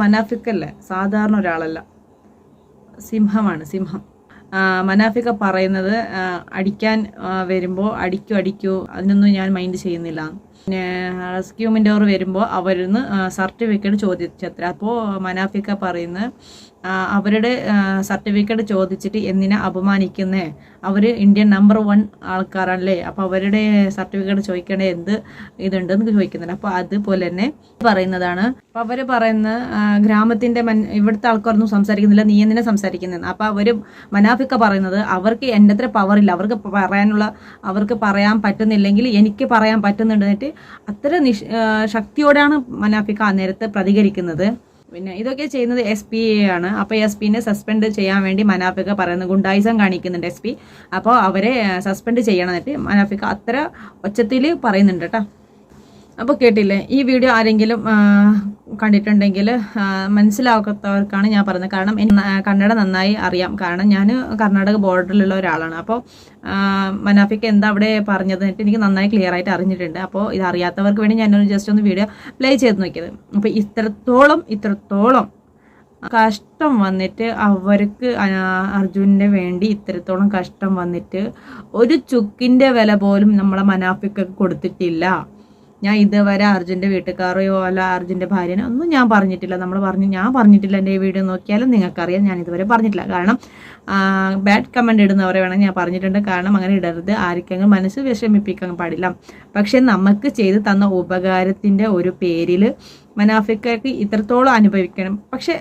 മനാഫിക്കല്ലേ, സാധാരണ ഒരാളല്ല, സിംഹമാണ്, സിംഹം. മനാഫിക്ക പറയുന്നത് അടിക്കാൻ വരുമ്പോൾ അടിക്കൂ അതിനൊന്നും ഞാൻ മൈൻഡ് ചെയ്യുന്നില്ല. പിന്നെ റെസ്ക്യൂമിൻ്റെ അവർ വരുമ്പോൾ അവരിന്ന് സർട്ടിഫിക്കറ്റ് ചോദിച്ചത്ര. അപ്പോൾ മനാഫിക്ക പറയുന്നത് അവരുടെ സർട്ടിഫിക്കറ്റ് ചോദിച്ചിട്ട് എന്തിനാ അപമാനിക്കുന്നേ, അവർ ഇന്ത്യൻ നമ്പർ 1 ആൾക്കാരല്ലേ, അപ്പോൾ അവരുടെ സർട്ടിഫിക്കറ്റ് ചോദിക്കേണ്ട എന്ത് ഇതുണ്ടെന്ന് ചോദിക്കുന്നുണ്ട്. അപ്പോൾ അതുപോലെ തന്നെ പറയുന്നതാണ്. അപ്പോൾ അവർ പറയുന്ന ഗ്രാമത്തിൻ്റെ ഇവിടുത്തെ ആൾക്കാരൊന്നും സംസാരിക്കുന്നില്ല, നീ എന്തിനാ സംസാരിക്കുന്നത്. അപ്പോൾ അവർ മനാഫിക്ക പറയുന്നത് അവർക്ക് എൻ്റെ അത്ര പവറില്ല, അവർക്ക് പറയാൻ പറ്റുന്നില്ലെങ്കിൽ എനിക്ക് പറയാൻ പറ്റുന്നുണ്ടെന്നിട്ട് അത്ര ശക്തിയോടാണ് മനാഫിക്ക അന്നേരത്ത് പ്രതികരിക്കുന്നത്. പിന്നെ ഇതൊക്കെ ചെയ്യുന്നത് SP ആണ്. അപ്പോൾ SPനെ സസ്പെൻഡ് ചെയ്യാൻ വേണ്ടി മനാഫിക്ക പറയുന്നത് ഗുണ്ടായിസം കാണിക്കുന്നുണ്ട് SP. അപ്പോൾ അവരെ സസ്പെൻഡ് ചെയ്യണമെന്നിട്ട് മനാഫിക്ക അത്ര ഒച്ചത്തിൽ പറയുന്നുണ്ട് കേട്ടോ. അപ്പോൾ കേട്ടില്ലേ, ഈ വീഡിയോ ആരെങ്കിലും കണ്ടിട്ടുണ്ടെങ്കിൽ മനസ്സിലാക്കാത്തവർക്കാണ് ഞാൻ പറയുന്നത്. കാരണം കന്നഡ നന്നായി അറിയാം, കാരണം ഞാൻ കർണാടക ബോർഡറിലുള്ള ഒരാളാണ്. അപ്പോൾ മനാഫിക്ക എന്താ അവിടെ പറഞ്ഞതെന്നിട്ട് എനിക്ക് നന്നായി ക്ലിയർ ആയിട്ട് അറിഞ്ഞിട്ടുണ്ട്. അപ്പോൾ ഇത് അറിയാത്തവർക്ക് വേണ്ടി ഞാനൊരു ജസ്റ്റ് ഒന്ന് വീഡിയോ പ്ലേ ചെയ്ത് നോക്കിയത്. അപ്പോൾ ഇത്രത്തോളം കഷ്ടം വന്നിട്ട് അവർക്ക് അർജുനന് വേണ്ടി ഇത്രത്തോളം കഷ്ടം വന്നിട്ട് ഒരു ചുക്കിൻ്റെ വില പോലും നമ്മളെ മനാഫിക്ക കൊടുത്തിട്ടില്ല. ഞാൻ ഇതുവരെ അർജുൻ്റെ വീട്ടുകാരെയോ അല്ല അർജുൻ്റെ ഭാര്യനോ ഒന്നും ഞാൻ പറഞ്ഞിട്ടില്ല. ഞാൻ പറഞ്ഞിട്ടില്ല. എൻ്റെ ഈ വീഡിയോ നോക്കിയാലും നിങ്ങൾക്കറിയാം ഞാൻ ഇതുവരെ പറഞ്ഞിട്ടില്ല. കാരണം ബാഡ് കമൻ്റ് ഇടുന്നവരെ വേണം ഞാൻ പറഞ്ഞിട്ടുണ്ട്. കാരണം അങ്ങനെ ഇടരുത്, ആർക്കെങ്കിലും മനസ്സ് വിഷമിപ്പിക്കാൻ പാടില്ല. പക്ഷെ നമുക്ക് ചെയ്തു തന്ന ഉപകാരത്തിൻ്റെ ഒരു പേരിൽ മനാഫിക്കയ്ക്ക് ഇത്രത്തോളം അനുഭവിക്കണം. പക്ഷെ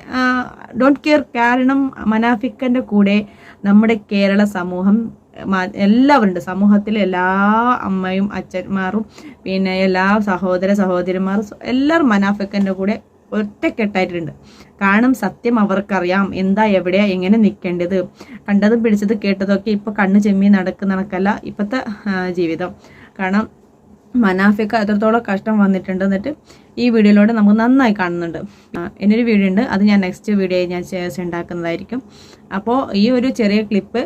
ഡോണ്ട് കെയർ. കാരണം മനാഫിക്കൻ്റെ കൂടെ നമ്മുടെ കേരള സമൂഹം എല്ലാവരുണ്ട്. സമൂഹത്തിലെ എല്ലാ അമ്മയും അച്ഛന്മാരും പിന്നെ എല്ലാ സഹോദരന്മാരും എല്ലാവരും മനാഫിക്കൻ്റെ കൂടെ ഒറ്റക്കെട്ടായിട്ടുണ്ട്. കാരണം സത്യം അവർക്കറിയാം എന്താ എവിടെയാ എങ്ങനെ നിൽക്കേണ്ടത്. കണ്ടതും പിടിച്ചത് കേട്ടതൊക്കെ ഇപ്പോൾ കണ്ണ് ചെമ്മി നടക്കല്ല ഇപ്പോഴത്തെ ജീവിതം. കാരണം മനാഫിക്ക എത്രത്തോളം കഷ്ടം വന്നിട്ടുണ്ട് എന്നിട്ട് ഈ വീഡിയോയിലൂടെ നമുക്ക് നന്നായി കാണുന്നുണ്ട്. എന്നൊരു വീഡിയോ ഉണ്ട്, അത് ഞാൻ നെക്സ്റ്റ് വീഡിയോയിൽ ഞാൻ ഉണ്ടാക്കുന്നതായിരിക്കും. അപ്പോൾ ഈ ഒരു ചെറിയ ക്ലിപ്പ്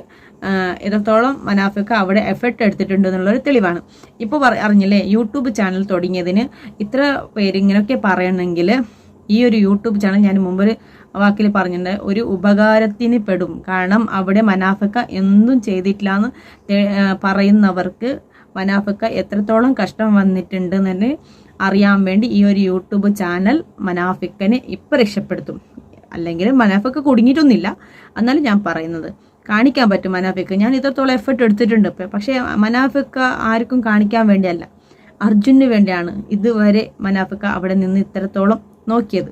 എത്രത്തോളം മനാഫിക്ക അവിടെ എഫർട്ട് എടുത്തിട്ടുണ്ട് എന്നുള്ളൊരു തെളിവാണ്. ഇപ്പോൾ അറിഞ്ഞില്ലേ, യൂട്യൂബ് ചാനൽ തുടങ്ങിയതിന് ഇത്ര പേര് ഇങ്ങനെയൊക്കെ പറയണമെങ്കിൽ ഈ ഒരു യൂട്യൂബ് ചാനൽ ഞാൻ മുമ്പൊരു വാക്കിൽ പറഞ്ഞിട്ടുണ്ട്, ഒരു ഉപകാരത്തിന് പെടും. കാരണം അവിടെ മനാഫിക്ക എന്തും ചെയ്തിട്ടില്ല എന്ന് പറയുന്നവർക്ക് മനാഫിക്ക എത്രത്തോളം കഷ്ടം വന്നിട്ടുണ്ട് എന്ന് അറിയാൻ വേണ്ടി ഈ ഒരു യൂട്യൂബ് ചാനൽ മനാഫിക്കനെ ഇപ്പം രക്ഷപ്പെടുത്തും. അല്ലെങ്കിൽ മനാഫിക്ക കുടുങ്ങിയിട്ടൊന്നുമില്ല, എന്നാലും ഞാൻ പറയുന്നത് കാണിക്കാൻ പറ്റും മനാഫിക്ക. ഞാൻ ഇത്രത്തോളം എഫർട്ട് എടുത്തിട്ടുണ്ട് ഇപ്പം. പക്ഷേ മനാഫിക്ക ആർക്കും കാണിക്കാൻ വേണ്ടിയല്ല, അർജുനന് വേണ്ടിയാണ് ഇതുവരെ മനാഫിക്ക അവിടെ നിന്ന് ഇത്രത്തോളം നോക്കിയത്.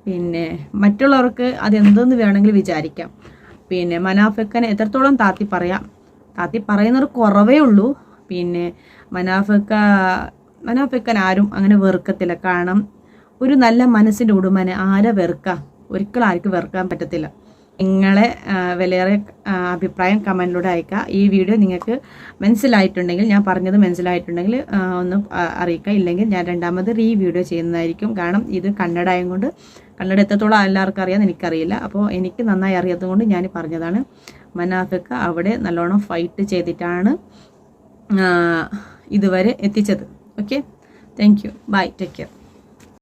പിന്നെ മറ്റുള്ളവർക്ക് അതെന്തെന്ന് വേണമെങ്കിൽ വിചാരിക്കാം. പിന്നെ മനാഫിക്കനെ എത്രത്തോളം താത്തി പറയുന്നവർ കുറവേ ഉള്ളൂ. പിന്നെ മനാഫിക്കൻ ആരും അങ്ങനെ വെറുക്കത്തില്ല. കാരണം ഒരു നല്ല മനസ്സിൻ്റെ ഉടമനെ ആരെ വെറുക്കാം? ഒരിക്കലും ആർക്കും വെറുക്കാൻ പറ്റത്തില്ല. നിങ്ങളെ വിലയേറെ അഭിപ്രായം കമൻറ്റിലൂടെ അയക്കുക. ഈ വീഡിയോ നിങ്ങൾക്ക് മനസ്സിലായിട്ടുണ്ടെങ്കിൽ, ഞാൻ പറഞ്ഞത് മനസ്സിലായിട്ടുണ്ടെങ്കിൽ ഒന്ന് അറിയിക്കുക. ഇല്ലെങ്കിൽ ഞാൻ രണ്ടാമത് വീഡിയോ ചെയ്യുന്നതായിരിക്കും. കാരണം ഇത് കന്നഡയും കൊണ്ട് കന്നഡ എത്രത്തോളം എല്ലാവർക്കും അറിയാമെന്ന് എനിക്കറിയില്ല. അപ്പോൾ എനിക്ക് നന്നായി അറിയാത്തത് കൊണ്ട് ഞാൻ പറഞ്ഞതാണ്. മനാഫിക്ക അവിടെ നല്ലോണം ഫൈറ്റ് ചെയ്തിട്ടാണ് ഇതുവരെ എത്തിച്ചത്. Okay, thank you, bye, take care.